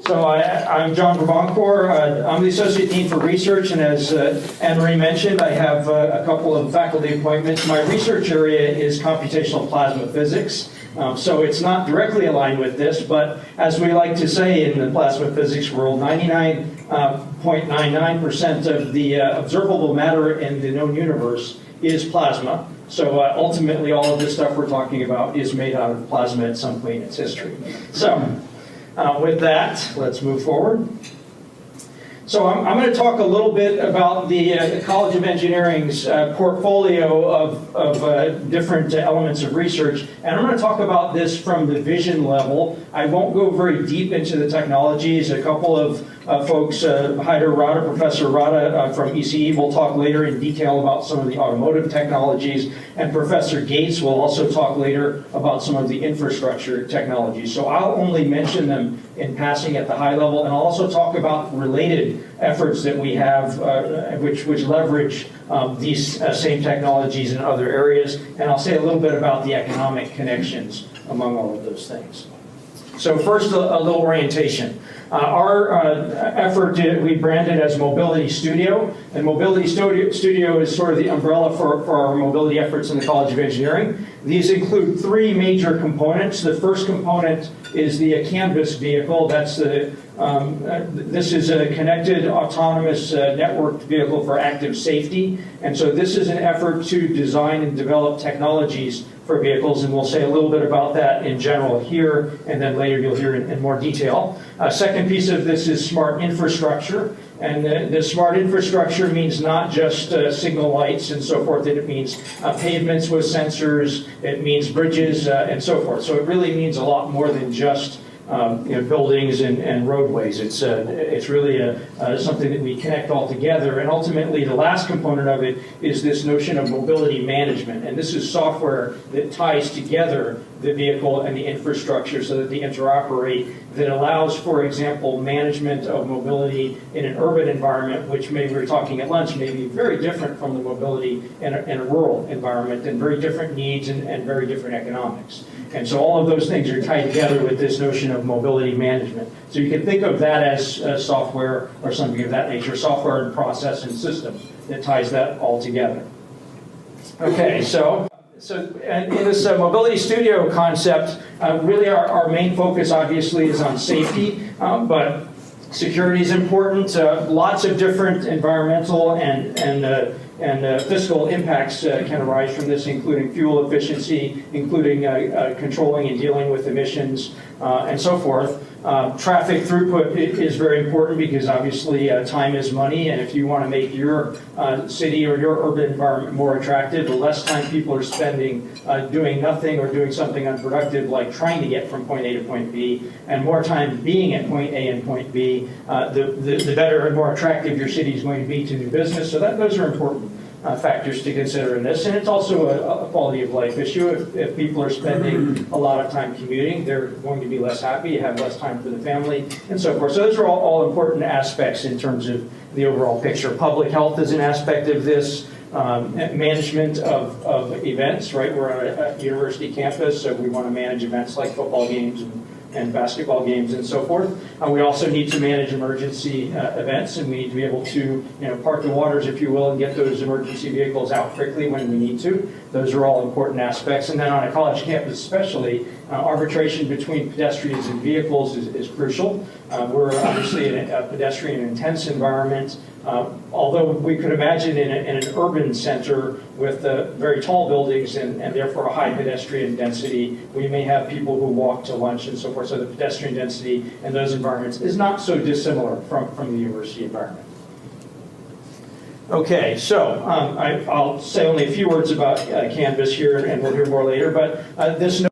So I'm John Verboncoeur. I'm the Associate Dean for Research, and as Anne-Marie mentioned, I have a couple of faculty appointments. My research area is computational plasma physics. So it's not directly aligned with this, but as we like to say in the plasma physics world, 99.99% of the observable matter in the known universe is plasma. So ultimately, all of this stuff we're talking about is made out of plasma at some point in its history. So with that, let's move forward. So I'm going to talk a little bit about the College of Engineering's portfolio of different elements of research, and I'm going to talk about this from the vision level. I won't go very deep into the technologies. A couple of folks, Haider Rada, Professor Rada from ECE will talk later in detail about some of the automotive technologies, and Professor Gates will also talk later about some of the infrastructure technologies. So I'll only mention them in passing at the high level, and I'll also talk about related efforts that we have which leverage these same technologies in other areas, and I'll say a little bit about the economic connections among all of those things. So first, a little orientation. Our effort, we branded as Mobility Studio, and Mobility Studio is sort of the umbrella for our mobility efforts in the College of Engineering. These include three major components. The first component is the Canvas vehicle. That's this is a connected autonomous networked vehicle for active safety, and so this is an effort to design and develop technologies for vehicles, and we'll say a little bit about that in general here, and then later you'll hear in more detail. Second piece of this is smart infrastructure, and the smart infrastructure means not just signal lights and so forth, it means pavements with sensors, it means bridges and so forth. So it really means a lot more than just buildings and roadways. It's really something that we connect all together, and ultimately the last component of it is this notion of mobility management, and this is software that ties together the vehicle and the infrastructure so that they interoperate, that allows, for example, management of mobility in an urban environment, which maybe we were talking at lunch, may be very different from the mobility in a rural environment, and very different needs and very different economics. And so all of those things are tied together with this notion of mobility management. So you can think of that as software or something of that nature, software and process and system that ties that all together. Okay, so in this Mobility Studio concept, really our main focus obviously is on safety, but security is important. Lots of different environmental and fiscal impacts can arise from this, including fuel efficiency, including controlling and dealing with emissions, and so forth. Traffic throughput is very important because obviously time is money, and if you want to make your city or your urban environment more attractive, the less time people are spending doing nothing or doing something unproductive like trying to get from point A to point B, and more time being at point A and point B, the better and more attractive your city is going to be to new business. So those are important factors to consider in this, and it's also a quality of life issue. If people are spending a lot of time commuting, they're going to be less happy, have less time for the family, and so forth. So those are all important aspects in terms of the overall picture. Public health is an aspect of this. Management of events, right? We're on a university campus, so we want to manage events like football games and basketball games and so forth. We also need to manage emergency events, and we need to be able to park the waters, if you will, and get those emergency vehicles out quickly when we need to. Those are all important aspects. And then on a college campus especially, arbitration between pedestrians and vehicles is crucial. We're obviously in a pedestrian-intense environment. Although we could imagine in an urban center with very tall buildings and therefore a high pedestrian density, we may have people who walk to lunch and so forth. So the pedestrian density in those environments is not so dissimilar from the university environment. Okay, so I'll say only a few words about Canvas here, and we'll hear more later, but this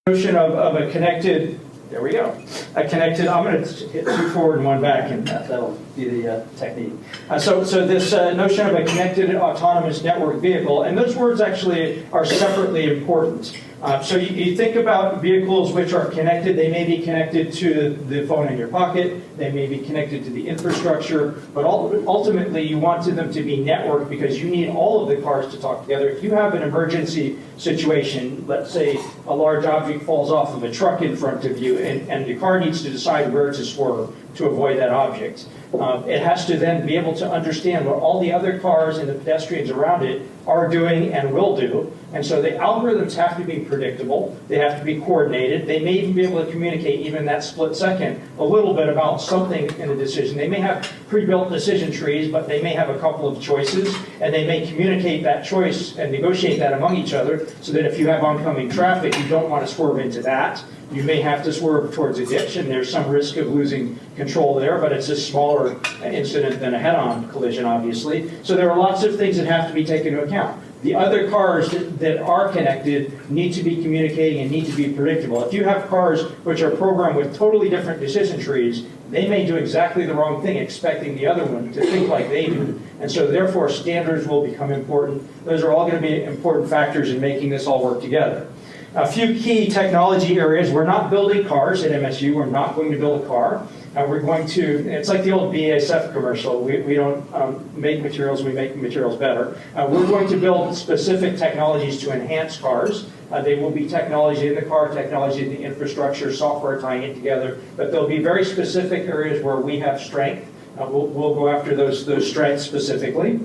notion of a connected, there we go, a connected, I'm going to hit two forward and one back, and that'll be the technique. So this notion of a connected autonomous network vehicle, and those words actually are separately important. So you think about vehicles which are connected. They may be connected to the phone in your pocket. They may be connected to the infrastructure. But ultimately, you want them to be networked because you need all of the cars to talk together. If you have an emergency situation, let's say a large object falls off of a truck in front of you, and the car needs to decide where to swerve to avoid that object. It has to then be able to understand what all the other cars and the pedestrians around it are doing and will do. And so the algorithms have to be predictable. They have to be coordinated. They may even be able to communicate, even that split second, a little bit about something in the decision. They may have pre-built decision trees, but they may have a couple of choices, and they may communicate that choice and negotiate that among each other so that if you have oncoming traffic, you don't want to swerve into that. You may have to swerve towards a ditch, and there's some risk of losing control there, but it's a smaller incident than a head-on collision, obviously. So there are lots of things that have to be taken into account. The other cars that are connected need to be communicating and need to be predictable. If you have cars which are programmed with totally different decision trees, they may do exactly the wrong thing, expecting the other one to think like they do. And so therefore, standards will become important. Those are all going to be important factors in making this all work together. A few key technology areas. We're not building cars at MSU. We're not going to build a car. We're going to, it's like the old BASF commercial. We don't make materials, we make materials better. We're going to build specific technologies to enhance cars. They will be technology in the car, technology in the infrastructure, software tying it together. But there'll be very specific areas where we have strength. We'll go after those strengths specifically.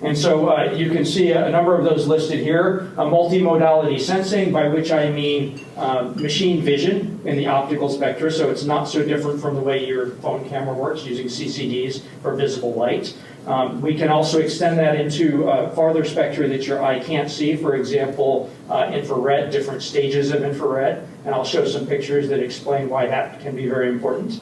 And so you can see a number of those listed here. Multimodality sensing, by which I mean machine vision in the optical spectra, so it's not so different from the way your phone camera works, using CCDs for visible light. We can also extend that into farther spectra that your eye can't see, for example, infrared, different stages of infrared, and I'll show some pictures that explain why that can be very important.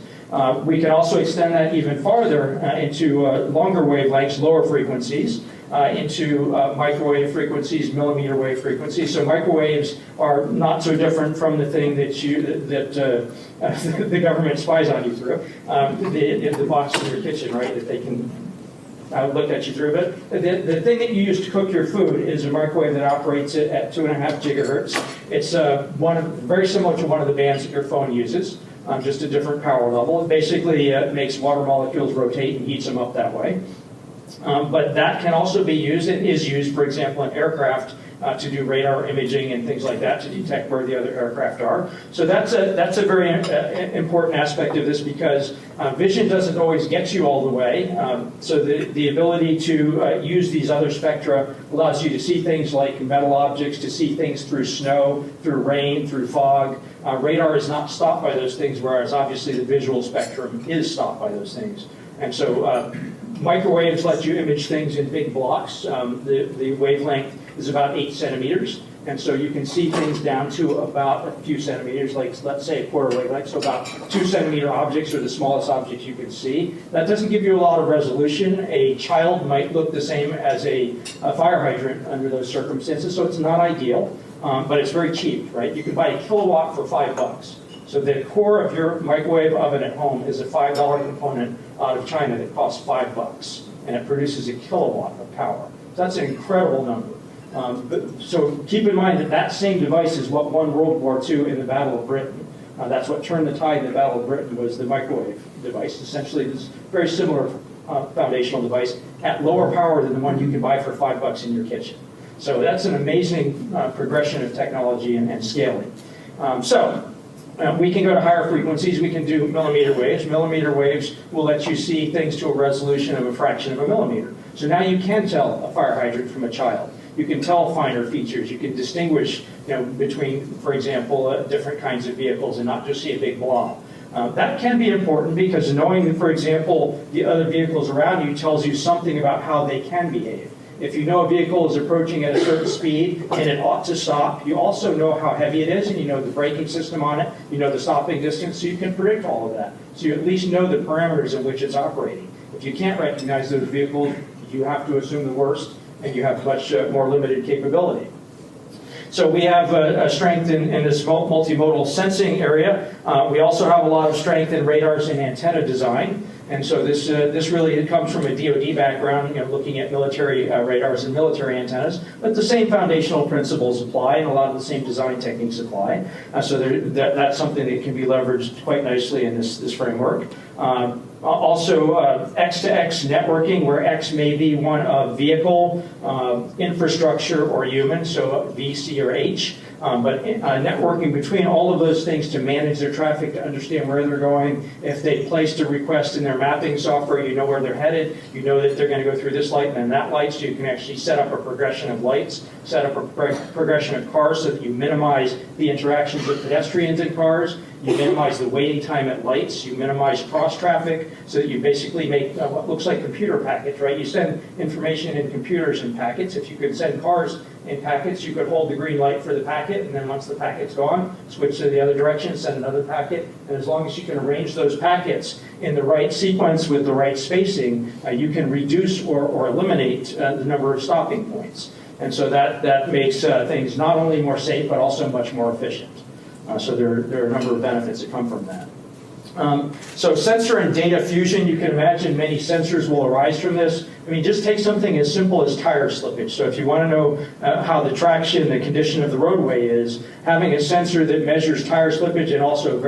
We can also extend that even farther into longer wavelengths, lower frequencies, into microwave frequencies, millimeter wave frequencies. So microwaves are not so different from the thing that the government spies on you through, the box in your kitchen, right, that they can look at you through. But the thing that you use to cook your food is a microwave that operates at 2.5 gigahertz. It's very similar to one of the bands that your phone uses. Just a different power level. It basically makes water molecules rotate and heats them up that way. But that can also be used, and is used, for example, in aircraft to do radar imaging and things like that to detect where the other aircraft are. So that's a very important aspect of this, because vision doesn't always get you all the way. So the ability to use these other spectra allows you to see things like metal objects, to see things through snow, through rain, through fog. Radar is not stopped by those things, whereas obviously the visual spectrum is stopped by those things. And so microwaves let you image things in big blocks. The wavelength is about 8 centimeters. And so you can see things down to about a few centimeters, like let's say a quarter wavelength, so about 2 centimeter objects are the smallest objects you can see. That doesn't give you a lot of resolution. A child might look the same as a fire hydrant under those circumstances, so it's not ideal, but it's very cheap, right? You can buy a kilowatt for $5. So the core of your microwave oven at home is a $5 component out of China that costs $5, and it produces a kilowatt of power. So that's an incredible number. So keep in mind that that same device is what won World War II in the Battle of Britain. That's what turned the tide in the Battle of Britain, was the microwave device. Essentially, this very similar foundational device at lower power than the one you can buy for $5 in your kitchen. So that's an amazing progression of technology and scaling. We can go to higher frequencies. We can do millimeter waves. Millimeter waves will let you see things to a resolution of a fraction of a millimeter. So now you can tell a fire hydrant from a child. You can tell finer features. You can distinguish, between, for example, different kinds of vehicles and not just see a big blob. That can be important, because knowing, for example, the other vehicles around you tells you something about how they can behave. If you know a vehicle is approaching at a certain speed and it ought to stop, you also know how heavy it is, and you know the braking system on it, you know the stopping distance, so you can predict all of that. So you at least know the parameters in which it's operating. If you can't recognize those vehicles, you have to assume the worst, and you have much more limited capability. So we have a strength in this multimodal sensing area. We also have a lot of strength in radars and antenna design. And so this really comes from a DoD background, looking at military radars and military antennas, but the same foundational principles apply and a lot of the same design techniques apply. So that's something that can be leveraged quite nicely in this framework. Also, X-to-X networking, where X may be one of vehicle, infrastructure, or human, so V, C, or H. But networking between all of those things to manage their traffic, to understand where they're going. If they placed a request in their mapping software, you know where they're headed. You know that they're going to go through this light and then that light, so you can actually set up a progression of lights, set up a progression of cars so that you minimize the interactions with pedestrians and cars. You minimize the waiting time at lights. You minimize cross traffic so that you basically make what looks like computer packets, right? You send information in computers in packets. If you could send cars in packets, you could hold the green light for the packet, and then once the packet's gone, switch to the other direction, send another packet. And as long as you can arrange those packets in the right sequence with the right spacing, you can reduce or eliminate the number of stopping points. And so that makes things not only more safe, but also much more efficient. So there are a number of benefits that come from that. So sensor and data fusion, you can imagine many sensors will arise from this. I mean, just take something as simple as tire slippage. So if you want to know how the traction, the condition of the roadway is, having a sensor that measures tire slippage and also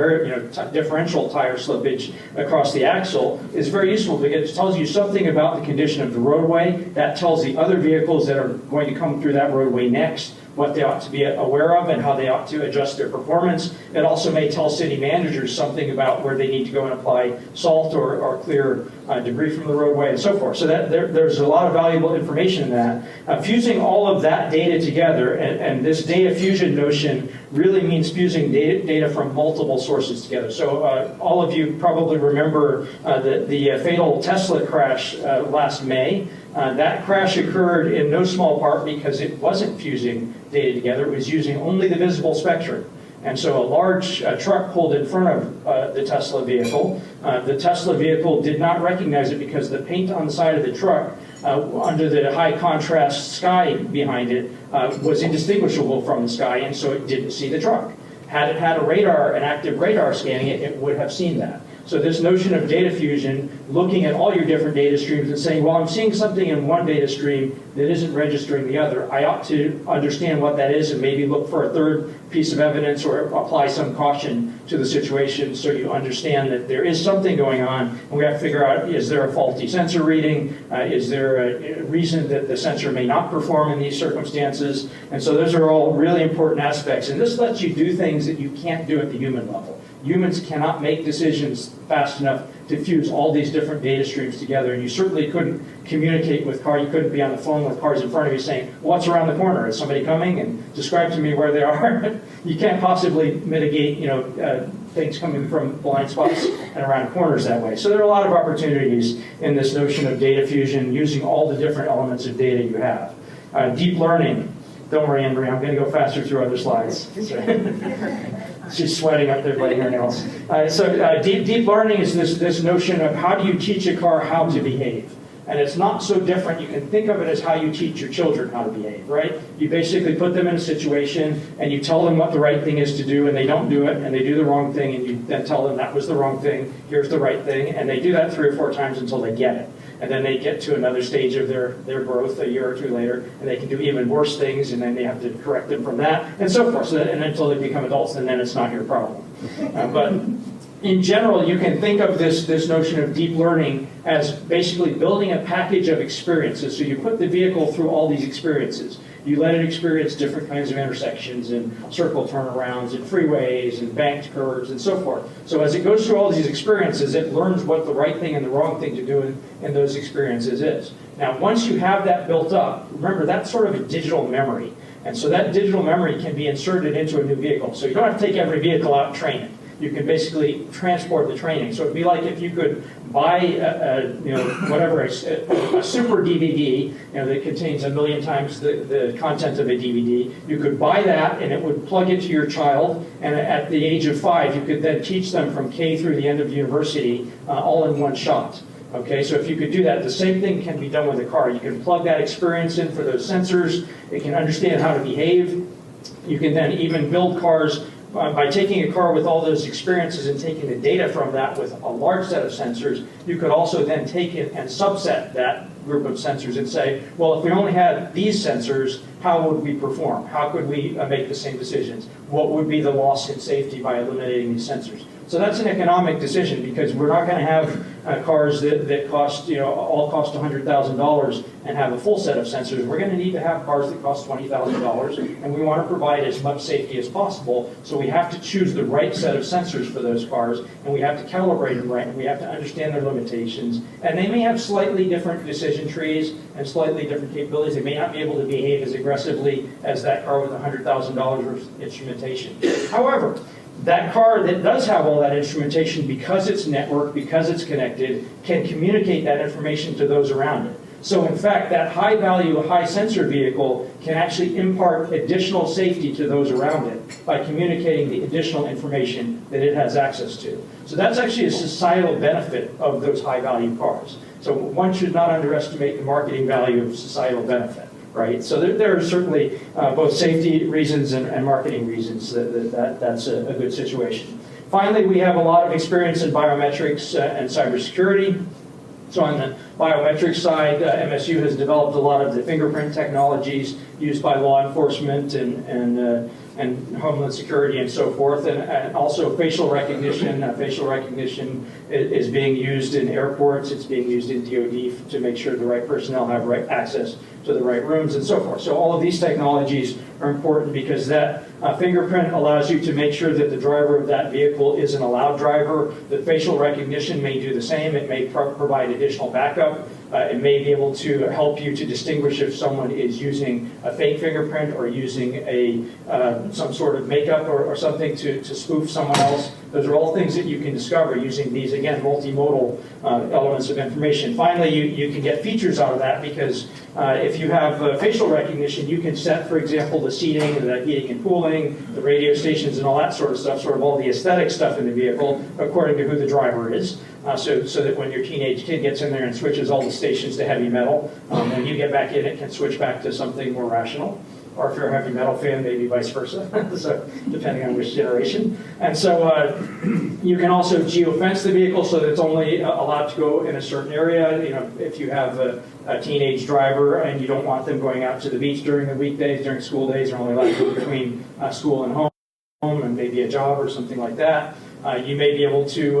differential tire slippage across the axle is very useful because it tells you something about the condition of the roadway. That tells the other vehicles that are going to come through that roadway next what they ought to be aware of and how they ought to adjust their performance. It also may tell city managers something about where they need to go and apply salt or clear debris from the roadway and so forth. So there's a lot of valuable information in that. Fusing all of that data together, and this data fusion notion really means fusing data from multiple sources together. So all of you probably remember the fatal Tesla crash last May. That crash occurred in no small part because it wasn't fusing data together. It was using only the visible spectrum. And so a large truck pulled in front of the Tesla vehicle. The Tesla vehicle did not recognize it because the paint on the side of the truck under the high contrast sky behind it was indistinguishable from the sky, and so it didn't see the truck. Had it had an active radar scanning it, it would have seen that. So this notion of data fusion, looking at all your different data streams and saying, well, I'm seeing something in one data stream that isn't registering the other. I ought to understand what that is and maybe look for a third piece of evidence or apply some caution to the situation so you understand that there is something going on. And we have to figure out, is there a faulty sensor reading? Is there a reason that the sensor may not perform in these circumstances? And so those are all really important aspects. And this lets you do things that you can't do at the human level. Humans cannot make decisions fast enough to fuse all these different data streams together. And you certainly couldn't communicate with cars. You couldn't be on the phone with cars in front of you saying, what's around the corner? Is somebody coming? And describe to me where they are. You can't possibly mitigate, things coming from blind spots and around corners that way. So there are a lot of opportunities in this notion of data fusion using all the different elements of data you have. Deep learning. Don't worry, Andrea, I'm going to go faster through other slides. She's sweating up there by her nails. Deep learning is this notion of how do you teach a car how to behave. And it's not so different. You can think of it as how you teach your children how to behave, right? You basically put them in a situation and you tell them what the right thing is to do, and they don't do it, and they do the wrong thing, and you then tell them that was the wrong thing, here's the right thing, and they do that 3 or 4 times until they get it. And then they get to another stage of their growth a year or 2 later, and they can do even worse things, and then they have to correct them from that, and so forth. And until they become adults, and then it's not your problem. But in general, you can think of this notion of deep learning as basically building a package of experiences. So you put the vehicle through all these experiences. You let it experience different kinds of intersections and circle turnarounds and freeways and banked curves and so forth. So as it goes through all these experiences, it learns what the right thing and the wrong thing to do in those experiences is. Now, once you have that built up, remember, that's sort of a digital memory. And so that digital memory can be inserted into a new vehicle. So you don't have to take every vehicle out and train it. You can basically transport the training. So it'd be like if you could buy a super DVD, that contains 1 million times the content of a DVD. You could buy that, and it would plug into your child. And at the age of 5, you could then teach them from K through the end of university, all in one shot. Okay, so if you could do that, the same thing can be done with a car. You can plug that experience in for those sensors. It can understand how to behave. You can then even build cars by taking a car with all those experiences and taking the data from that with a large set of sensors, you could also then take it and subset that group of sensors and say, well, if we only had these sensors, how would we perform? How could we make the same decisions? What would be the loss in safety by eliminating these sensors? So that's an economic decision, because we're not going to have cars that cost, all cost $100,000 and have a full set of sensors. We're going to need to have cars that cost $20,000, and we want to provide as much safety as possible. So we have to choose the right set of sensors for those cars, and we have to calibrate them right, and we have to understand their limitations. And they may have slightly different decision trees and slightly different capabilities. They may not be able to behave as aggressively as that car with $100,000 worth of instrumentation. However, that car that does have all that instrumentation, because it's networked, because it's connected, can communicate that information to those around it. So in fact, that high value, high sensor vehicle can actually impart additional safety to those around it by communicating the additional information that it has access to. So that's actually a societal benefit of those high value cars. So one should not underestimate the marketing value of societal benefit. Right, so there are certainly both safety reasons and marketing reasons that's a good situation. Finally, we have a lot of experience in biometrics and cybersecurity. So on the biometrics side, MSU has developed a lot of the fingerprint technologies used by law enforcement and Homeland Security and so forth, and also facial recognition. Facial recognition is being used in airports. It's being used in DoD to make sure the right personnel have right access to the right rooms and so forth. So all of these technologies are important, because that fingerprint allows you to make sure that the driver of that vehicle is an allowed driver. The facial recognition may do the same. It may provide additional backup. It may be able to help you to distinguish if someone is using a fake fingerprint or using some sort of makeup or something to spoof someone else. Those are all things that you can discover using these, again, multimodal elements of information. Finally, you can get features out of that, because if you have facial recognition, you can set, for example, the seating, the heating and cooling, the radio stations and all that sort of stuff, sort of all the aesthetic stuff in the vehicle, according to who the driver is. So that when your teenage kid gets in there and switches all the stations to heavy metal, when you get back in, it can switch back to something more rational. Or if you're a heavy metal fan, maybe vice versa, so depending on which generation. And so you can also geofence the vehicle so that it's only allowed to go in a certain area. If you have a teenage driver and you don't want them going out to the beach during the weekdays, during school days, they're only allowed to go between school and home and maybe a job or something like that. You may be able to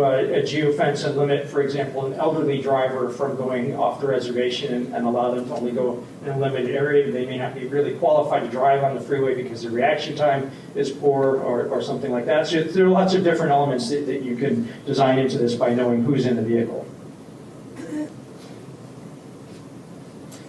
geofence and limit, for example, an elderly driver from going off the reservation and allow them to only go in a limited area. They may not be really qualified to drive on the freeway because their reaction time is poor or something like that. So there are lots of different elements that you can design into this by knowing who's in the vehicle.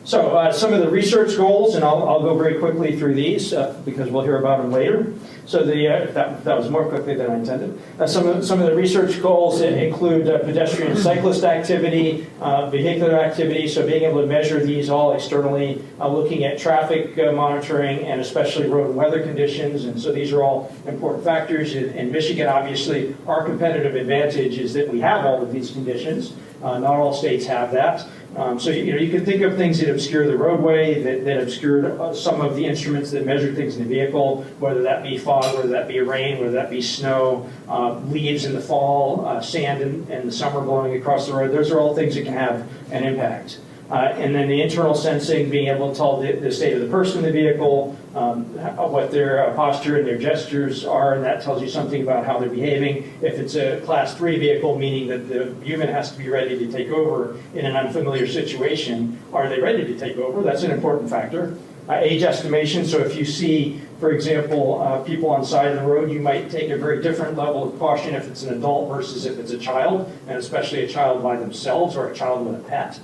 So some of the research goals, and I'll go very quickly through these because we'll hear about them later. So that was more quickly than I intended. Some of the research goals include pedestrian and cyclist activity, vehicular activity, so being able to measure these all externally, looking at traffic monitoring, and especially road and weather conditions. And so these are all important factors. In Michigan, obviously, our competitive advantage is that we have all of these conditions. Not all states have that. So you can think of things that obscure the roadway, that obscure some of the instruments that measure things in the vehicle, whether that be fog, whether that be rain, whether that be snow, leaves in the fall, sand in the summer blowing across the road. Those are all things that can have an impact. And then the internal sensing, being able to tell the state of the person in the vehicle, what their posture and their gestures are, and that tells you something about how they're behaving. If it's a Class 3 vehicle, meaning that the human has to be ready to take over in an unfamiliar situation, are they ready to take over? That's an important factor. Age estimation, so if you see, for example, people on the side of the road, you might take a very different level of caution if it's an adult versus if it's a child, and especially a child by themselves or a child with a pet.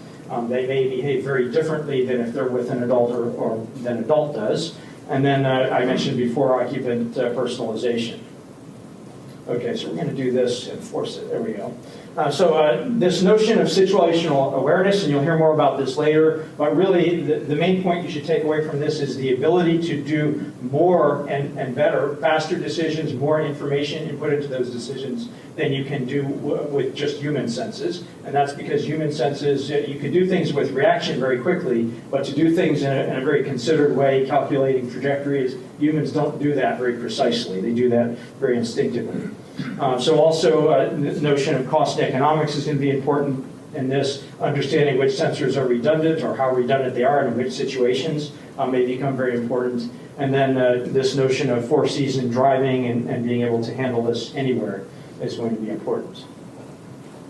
They may behave very differently than if they're with an adult or than an adult does. And then I mentioned before, occupant personalization. Okay, so we're going to do this and force it. There we go. This notion of situational awareness, and you'll hear more about this later, but really the main point you should take away from this is the ability to do more and better, faster decisions, more information input into those decisions than you can do with just human senses. And that's because human senses, you can do things with reaction very quickly, but to do things in a very considered way, calculating trajectories, humans don't do that very precisely. They do that very instinctively. Also, the notion of cost and economics is going to be important in this. Understanding which sensors are redundant or how redundant they are and in which situations may become very important. And then this notion of four-season driving and being able to handle this anywhere is going to be important.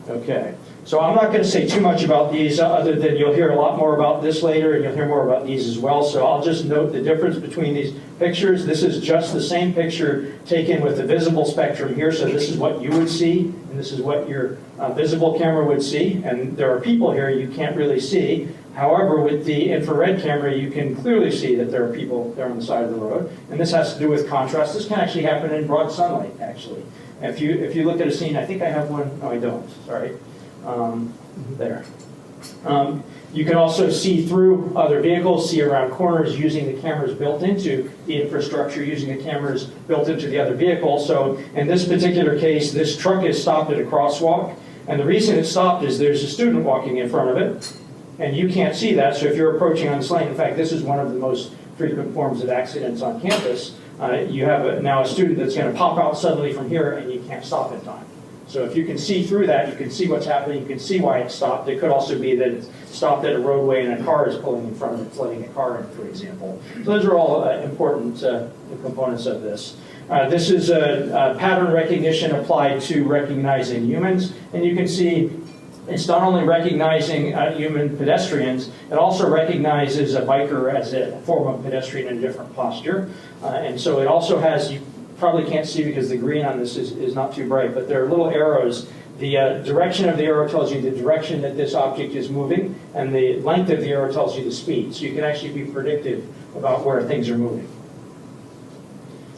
Okay, so I'm not going to say too much about these other than you'll hear a lot more about this later, and you'll hear more about these as well. So I'll just note the difference between these pictures. This is just the same picture taken with the visible spectrum here. So this is what you would see, and this is what your visible camera would see. And there are people here you can't really see. However, with the infrared camera, you can clearly see that there are people there on the side of the road. And this has to do with contrast. This can actually happen in broad sunlight, actually. If you look at a scene, I think I have one. No, I don't. Sorry. There. You can also see through other vehicles, see around corners using the cameras built into the infrastructure, using the cameras built into the other vehicle. So in this particular case, this truck is stopped at a crosswalk. And the reason it's stopped is there's a student walking in front of it. And you can't see that. So if you're approaching on this lane, in fact, this is one of the most frequent forms of accidents on campus. You have now a student that's going to pop out suddenly from here, and you can't stop in time. So if you can see through that, you can see what's happening, you can see why it stopped. It could also be that it's stopped at a roadway and a car is pulling in front of it, it's letting a car in, for example. So those are all important components of this. This is a pattern recognition applied to recognizing humans, and you can see it's not only recognizing human pedestrians, it also recognizes a biker as a form of pedestrian in a different posture. And so it also has, you probably can't see because the green on this is not too bright, but there are little arrows. The direction of the arrow tells you the direction that this object is moving, and the length of the arrow tells you the speed. So you can actually be predictive about where things are moving.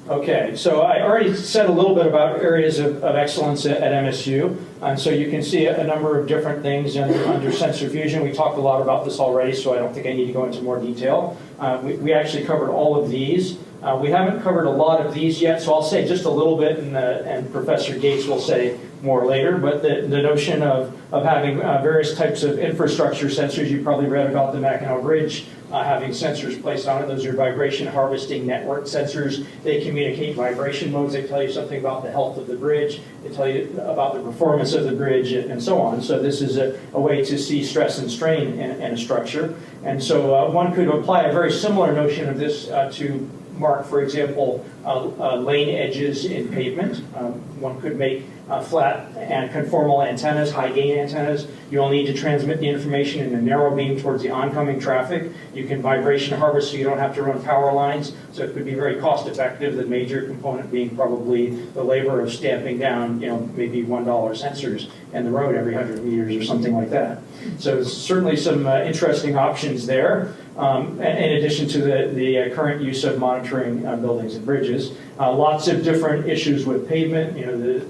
Okay, so I already said a little bit about areas of excellence at MSU. And so you can see a number of different things under sensor fusion. We talked a lot about this already, so I don't think I need to go into more detail. We actually covered all of these. We haven't covered a lot of these yet, so I'll say just a little bit, and Professor Gates will say more later. But the notion of having various types of infrastructure sensors, you probably read about the Mackinac Bridge having sensors placed on it. Those are vibration harvesting network sensors. They communicate vibration modes. They tell you something about the health of the bridge. They tell you about the performance of the bridge and so on. So this is a way to see stress and strain in a structure. And so one could apply a very similar notion of this to mark, for example, lane edges in pavement. One could make flat and conformal antennas, high gain antennas. You'll need to transmit the information in a narrow beam towards the oncoming traffic. You can vibration harvest so you don't have to run power lines. So it could be very cost effective, the major component being probably the labor of stamping down, maybe $1 sensors in the road every 100 meters or something like that. So certainly some interesting options there. In addition to the current use of monitoring buildings and bridges. Lots of different issues with pavement.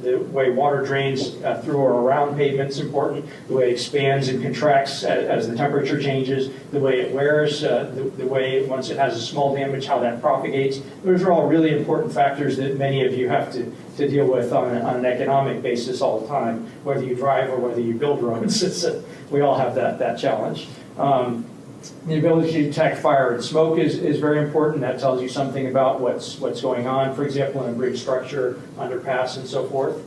The way water drains through or around pavement is important. The way it expands and contracts as the temperature changes. The way it wears. The way, once it has a small damage, how that propagates. Those are all really important factors that many of you have to deal with on an economic basis all the time, whether you drive or whether you build roads. We all have that challenge. The ability to detect fire and smoke is very important. That tells you something about what's going on, for example, in a bridge structure, underpass, and so forth.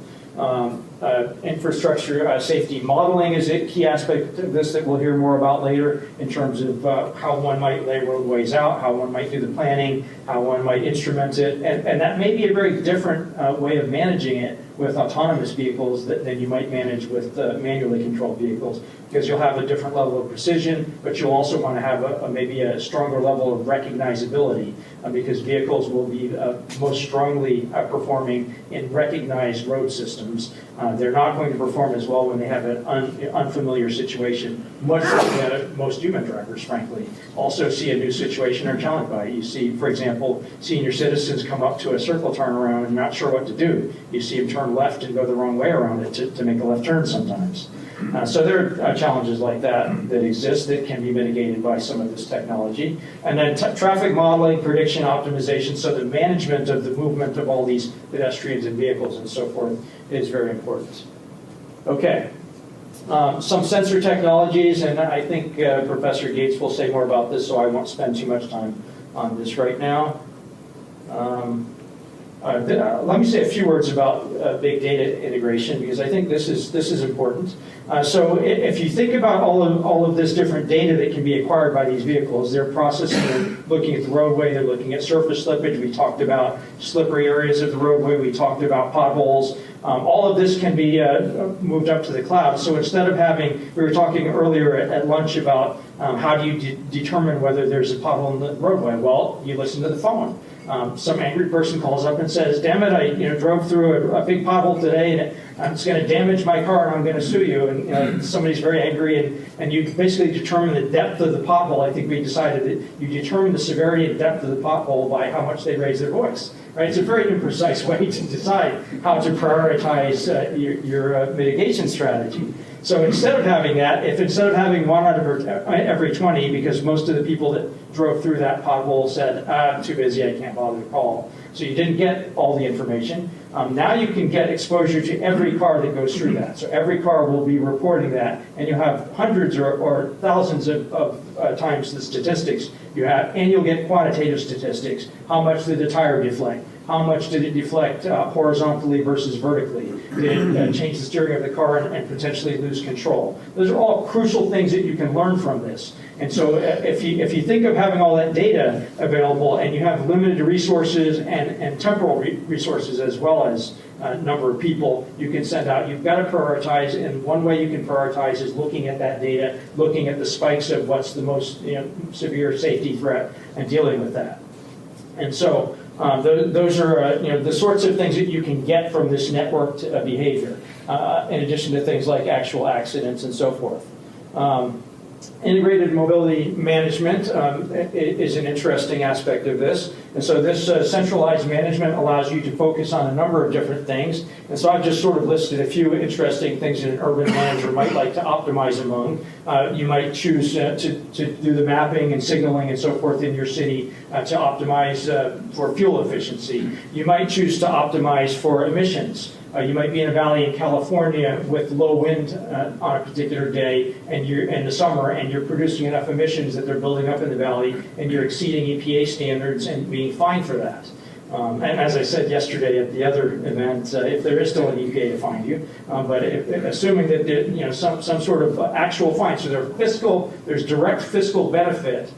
Infrastructure safety modeling is a key aspect of this that we'll hear more about later in terms of how one might lay roadways out, how one might do the planning, how one might instrument it. And that may be a very different way of managing it with autonomous vehicles than you might manage with manually controlled vehicles, because you'll have a different level of precision, but you'll also want to have maybe a stronger level of recognizability, because vehicles will be most strongly performing in recognized road systems They're not going to perform as well when they have an unfamiliar situation, much like most human drivers, frankly, also see a new situation or challenged by it. You see, for example, senior citizens come up to a circle turnaround and not sure what to do. You see them turn left and go the wrong way around it to make a left turn sometimes. So there are challenges like that that exist that can be mitigated by some of this technology. And then traffic modeling, prediction, optimization, so the management of the movement of all these pedestrians and vehicles and so forth is very important. Okay, some sensor technologies, and I think Professor Gates will say more about this, so I won't spend too much time on this right now. Let me say a few words about big data integration, because I think this is important. So if you think about all of this different data that can be acquired by these vehicles, they're processing, they're looking at the roadway, they're looking at surface slippage, we talked about slippery areas of the roadway, we talked about potholes. All of this can be moved up to the cloud. So instead of having, we were talking earlier at lunch about how do you determine whether there's a pothole in the roadway? Well, you listen to the phone. Some angry person calls up and says, damn it, I drove through a big pothole today and it's going to damage my car and I'm going to sue you. And somebody's very angry and you basically determine the depth of the pothole. I think we decided that you determine the severity and depth of the pothole by how much they raise their voice. Right? It's a very imprecise way to decide how to prioritize your mitigation strategy. So instead of having that, if instead of having 1 out of every 20, because most of the people that drove through that pothole said, I'm too busy, I can't bother to call. So you didn't get all the information. Now you can get exposure to every car that goes through that. So every car will be reporting that, and you have hundreds or thousands of times the statistics you have, and you'll get quantitative statistics. How much did the tire deflect? How much did it deflect horizontally versus vertically? Did it change the steering of the car and potentially lose control? Those are all crucial things that you can learn from this. And so if you think of having all that data available and you have limited resources and temporal resources as well as number of people you can send out, you've got to prioritize, and one way you can prioritize is looking at that data, looking at the spikes of what's the most severe safety threat and dealing with that. And so those are the sorts of things that you can get from this networked behavior, in addition to things like actual accidents and so forth. Integrated mobility management is an interesting aspect of this. And so this centralized management allows you to focus on a number of different things. And so I've just sort of listed a few interesting things that an urban manager might like to optimize among. You might choose to do the mapping and signaling and so forth in your city to optimize for fuel efficiency. You might choose to optimize for emissions. You might be in a valley in California with low wind on a particular day and you're in the summer and you're producing enough emissions that they're building up in the valley and you're exceeding EPA standards and being fined for that. And as I said yesterday at the other event, if there is still an EPA to fine you, but assuming that there, some sort of actual fine, so there's direct fiscal benefit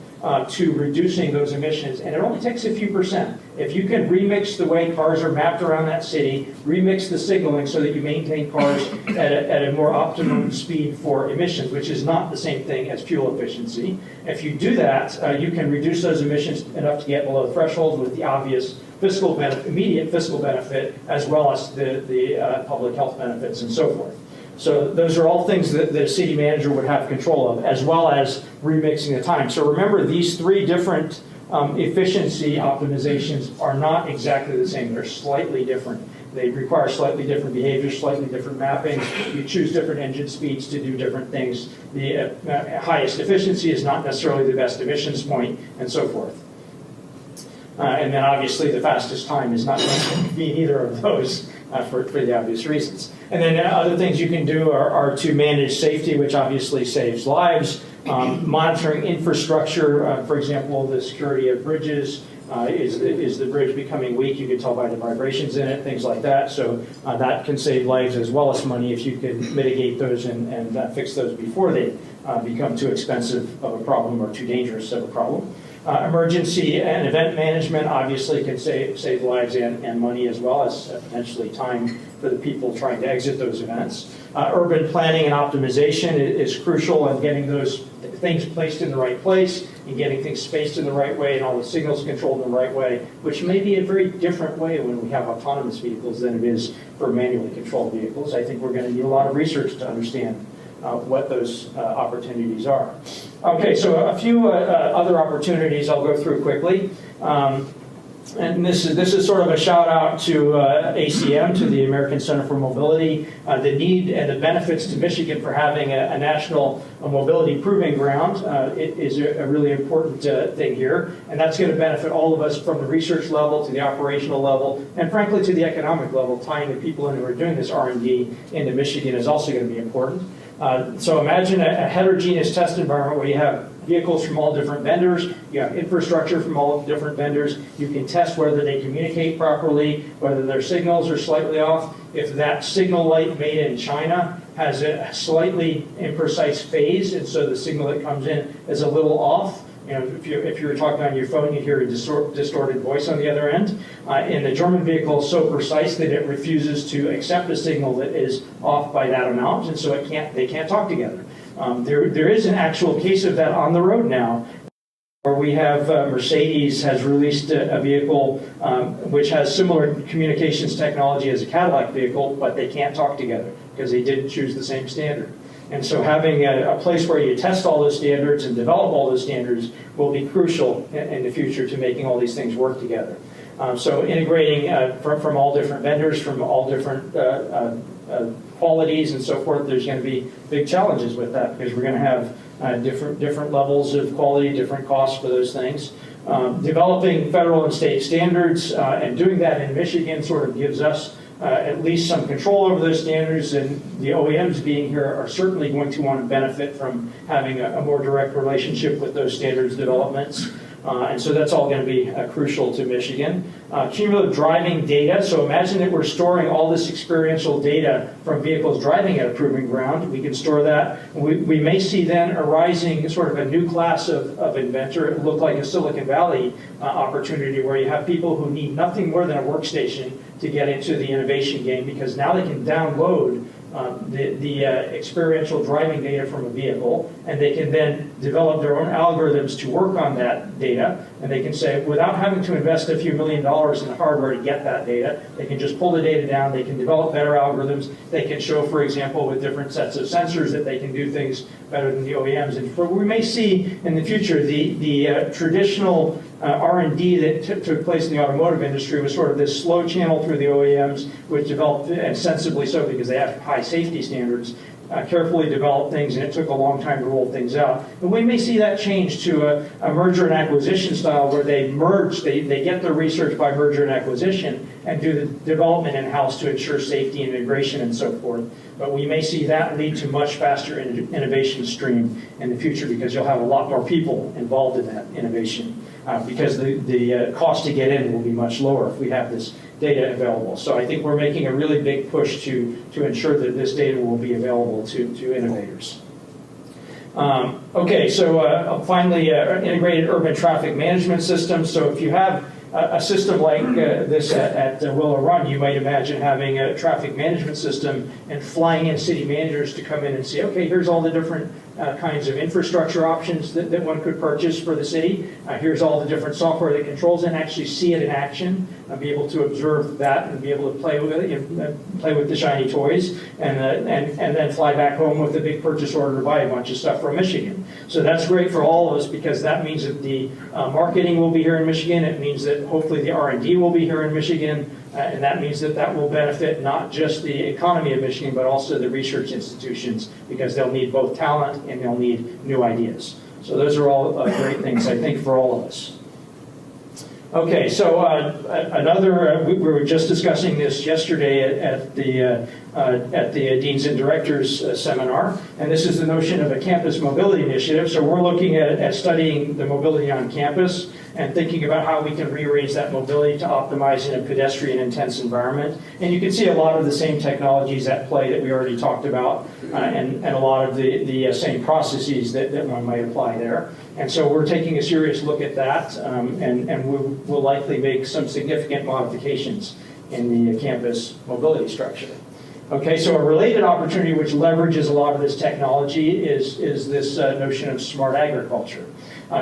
to reducing those emissions, and it only takes a few percent. If you can remix the way cars are mapped around that city, remix the signaling so that you maintain cars at a more optimum speed for emissions, which is not the same thing as fuel efficiency. If you do that, you can reduce those emissions enough to get below thresholds with the obvious fiscal benefit, immediate fiscal benefit, as well as the public health benefits and so forth. So those are all things that the city manager would have control of, as well as remixing the time. So remember, these three different efficiency optimizations are not exactly the same. They're slightly different. They require slightly different behaviors, slightly different mapping. You choose different engine speeds to do different things. The highest efficiency is not necessarily the best emissions point, and so forth. And then obviously the fastest time is not going to be either of those for the obvious reasons. And then other things you can do are to manage safety, which obviously saves lives. Monitoring infrastructure, for example, the security of bridges. Is the bridge becoming weak? You can tell by the vibrations in it, things like that. So that can save lives as well as money if you can mitigate those and fix those before they become too expensive of a problem or too dangerous of a problem. Emergency and event management obviously can save lives and money, as well as potentially time for the people trying to exit those events. Urban planning and optimization is crucial in getting those things placed in the right place, and getting things spaced in the right way and all the signals controlled in the right way, which may be a very different way when we have autonomous vehicles than it is for manually controlled vehicles. I think we're going to need a lot of research to understand what those opportunities are. Okay, so a few other opportunities I'll go through quickly. And this is sort of a shout out to ACM, to the American Center for Mobility. The need and the benefits to Michigan for having a national mobility proving ground it is a really important thing here. And that's going to benefit all of us from the research level to the operational level, and frankly to the economic level. Tying the people in who are doing this R&D into Michigan is also going to be important. So imagine a heterogeneous test environment where you have vehicles from all different vendors, you have infrastructure from all different vendors. You can test whether they communicate properly, whether their signals are slightly off. If that signal light made in China has a slightly imprecise phase, and so the signal that comes in is a little off. You know, if you were talking on your phone, you'd hear a distorted voice on the other end. And the German vehicle is so precise that it refuses to accept a signal that is off by that amount, and so they can't talk together. There is an actual case of that on the road now, where we have Mercedes has released a vehicle which has similar communications technology as a Cadillac vehicle, but they can't talk together because they didn't choose the same standard. And so having a place where you test all those standards and develop all those standards will be crucial in the future to making all these things work together. So integrating from all different vendors, from all different qualities and so forth, there's going to be big challenges with that because we're going to have different levels of quality, different costs for those things. Developing federal and state standards and doing that in Michigan sort of gives us at least some control over those standards, and the OEMs being here are certainly going to want to benefit from having a more direct relationship with those standards developments. And so that's all going to be crucial to Michigan. Cumulative driving data. So imagine that we're storing all this experiential data from vehicles driving at a proving ground. We can store that. We may see then arising sort of a new class of inventor. It looked like a Silicon Valley opportunity where you have people who need nothing more than a workstation to get into the innovation game, because now they can download the experiential driving data from a vehicle, and they can then develop their own algorithms to work on that data, and they can say, without having to invest a few $1 million in the hardware to get that data, they can just pull the data down, they can develop better algorithms, they can show, for example, with different sets of sensors that they can do things better than the OEMs. And we may see in the future the traditional R&D that took place in the automotive industry was sort of this slow channel through the OEMs, which developed, and sensibly so because they have high safety standards, carefully developed things, and it took a long time to roll things out. And we may see that change to a merger and acquisition style where they merge, they get their research by merger and acquisition and do the development in-house to ensure safety and integration and so forth. But we may see that lead to much faster innovation stream in the future because you'll have a lot more people involved in that innovation. Because the cost to get in will be much lower if we have this data available. So I think we're making a really big push to ensure that this data will be available to innovators. Okay, so finally, integrated urban traffic management system. So if you have a system like this at Willow Run, you might imagine having a traffic management system and flying in city managers to come in and say, okay, here's all the different kinds of infrastructure options that one could purchase for the city. Here's all the different software that controls it, and actually see it in action, and be able to observe that and be able to play with it, play with the shiny toys, and then fly back home with a big purchase order to buy a bunch of stuff from Michigan. So that's great for all of us because that means that the marketing will be here in Michigan. It means that hopefully the R&D will be here in Michigan. And that means that that will benefit not just the economy of Michigan, but also the research institutions, because they'll need both talent and they'll need new ideas. So those are all great things, I think, for all of us. Okay, so we were just discussing this yesterday at the Deans and Directors seminar, and this is the notion of a campus mobility initiative. So we're looking at studying the mobility on campus and thinking about how we can rearrange that mobility to optimize in a pedestrian-intense environment. And you can see a lot of the same technologies at play that we already talked about, and a lot of the same processes that one might apply there. And so we're taking a serious look at that, and we'll likely make some significant modifications in the campus mobility structure. Okay, so a related opportunity which leverages a lot of this technology is this notion of smart agriculture.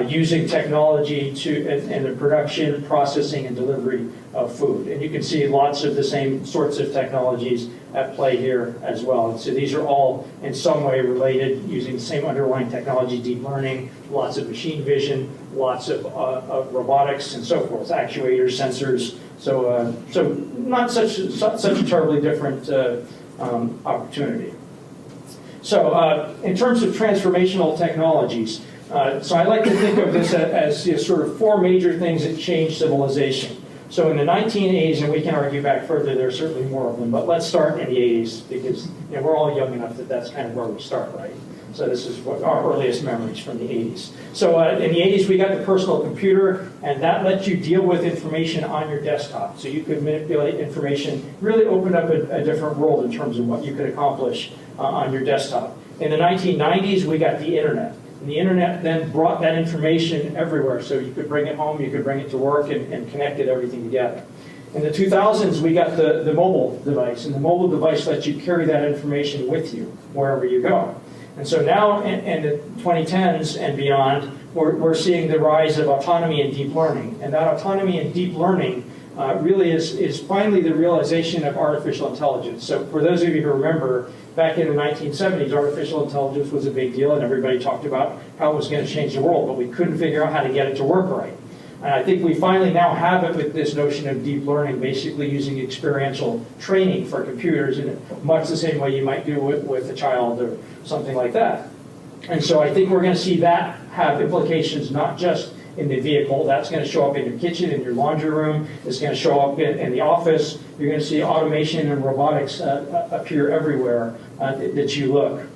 using technology in the production, processing, and delivery of food. And you can see lots of the same sorts of technologies at play here as well. And so these are all in some way related, using the same underlying technology, deep learning, lots of machine vision, lots of robotics and so forth, actuators, sensors. So not such a terribly different opportunity. So in terms of transformational technologies, so I like to think of this as sort of four major things that change civilization. So in the 1980s, and we can argue back further, there are certainly more of them, but let's start in the 80s, because we're all young enough that that's kind of where we start, right? So this is what our earliest memories from the 80s. So in the 80s, we got the personal computer, and that let you deal with information on your desktop. So you could manipulate information, really opened up a different world in terms of what you could accomplish on your desktop. In the 1990s, we got the internet. And the internet then brought that information everywhere. So you could bring it home, you could bring it to work, and connected everything together. In the 2000s, we got the mobile device. And the mobile device lets you carry that information with you wherever you go. And so now in the 2010s and beyond, we're seeing the rise of autonomy and deep learning. And that autonomy and deep learning really is finally the realization of artificial intelligence. So for those of you who remember, back in the 1970s, artificial intelligence was a big deal, and everybody talked about how it was going to change the world, but we couldn't figure out how to get it to work right. And I think we finally now have it with this notion of deep learning, basically using experiential training for computers in much the same way you might do with a child or something like that. And so I think we're going to see that have implications not just in the vehicle. That's going to show up in your kitchen, in your laundry room. It's going to show up in the office. You're going to see automation and robotics appear everywhere that you look.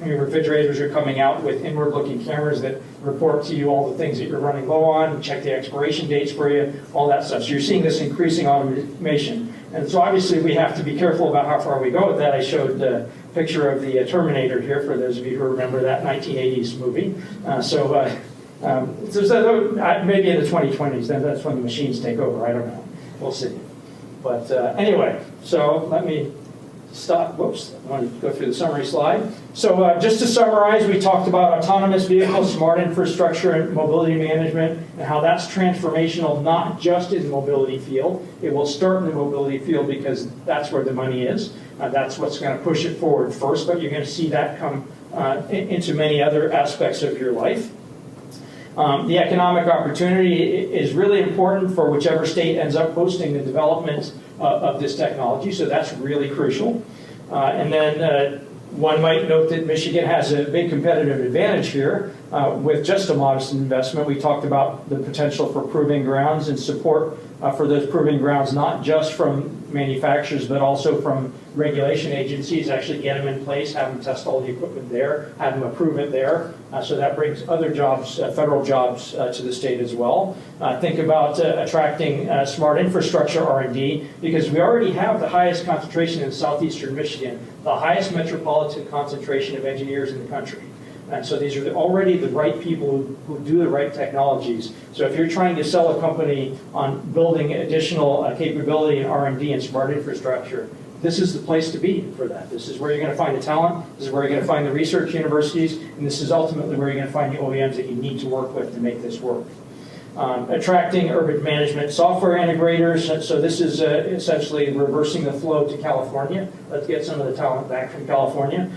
Your refrigerators are coming out with inward-looking cameras that report to you all the things that you're running low on, check the expiration dates for you, all that stuff. So you're seeing this increasing automation. And so obviously we have to be careful about how far we go with that. I showed the picture of the Terminator here, for those of you who remember that 1980s movie. Maybe in the 2020s, then that's when the machines take over. I don't know. We'll see. But anyway, so let me stop. Whoops, I want to go through the summary slide. So just to summarize, we talked about autonomous vehicles, smart infrastructure, and mobility management, and how that's transformational, not just in the mobility field. It will start in the mobility field because that's where the money is. That's what's going to push it forward first, but you're going to see that come into many other aspects of your life. The economic opportunity is really important for whichever state ends up hosting the development of this technology, so that's really crucial. And then one might note that Michigan has a big competitive advantage here with just a modest investment. We talked about the potential for proving grounds and support for those proving grounds, not just from manufacturers, but also from regulation agencies. Actually get them in place, have them test all the equipment there, have them approve it there. So that brings other jobs, federal jobs, to the state as well. Think about attracting smart infrastructure R&D, because we already have the highest concentration in southeastern Michigan, the highest metropolitan concentration of engineers in the country. And so these are already the right people who do the right technologies. So if you're trying to sell a company on building additional capability in R&D and smart infrastructure, this is the place to be for that. This is where you're going to find the talent, this is where you're going to find the research universities, and this is ultimately where you're going to find the OEMs that you need to work with to make this work. Attracting urban management software integrators. So this is essentially reversing the flow to California. Let's get some of the talent back from California.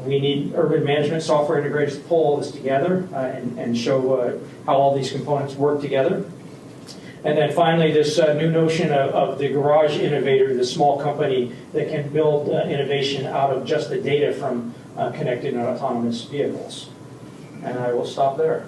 We need urban management software integrators to pull all this together and show how all these components work together. And then finally, this new notion of the garage innovator, the small company that can build innovation out of just the data from connected and autonomous vehicles. And I will stop there.